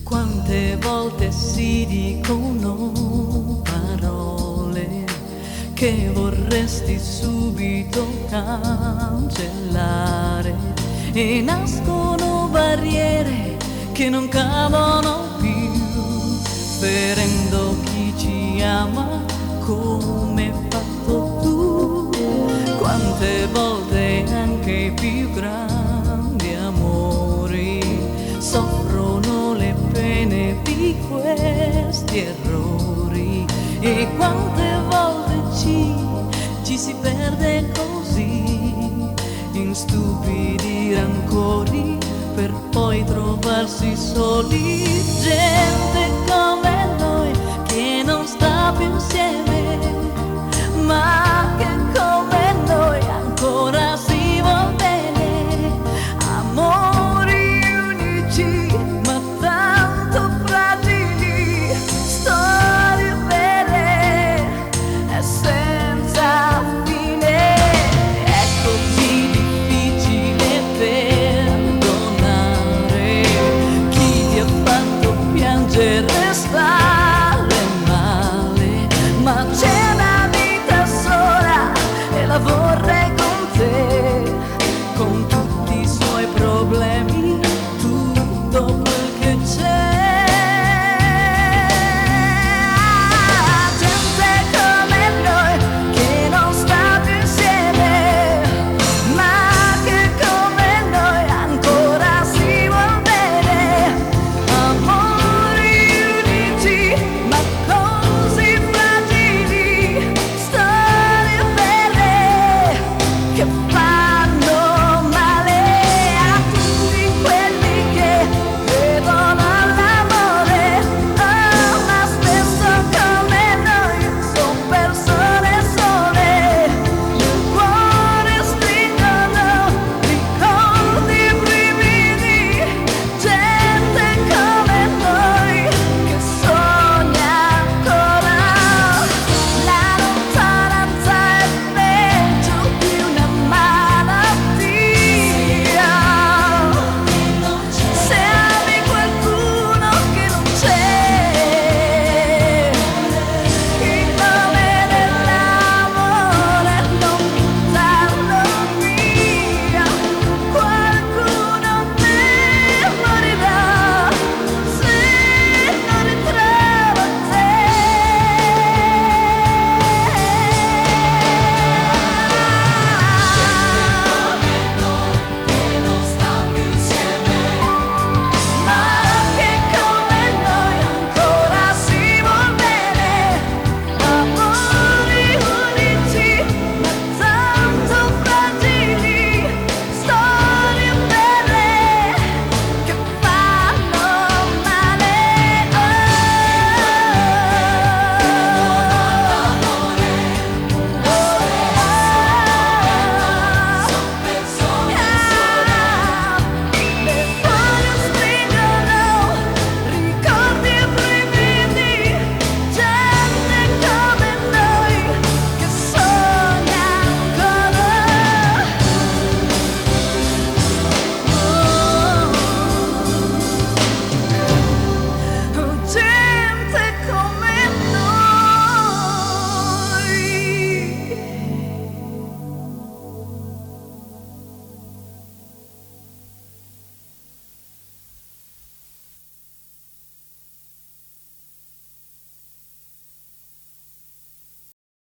Quante volte si dicono parole che vorresti subito cancellare e nascono barriere che non cadono più, ferendo chi ci ama come hai fatto tu. Quante volte anche i più grandi amori soffrono le pene di questi errori, e quante volte ci si perde così in stupidi rancori per poi trovarsi soli. Gente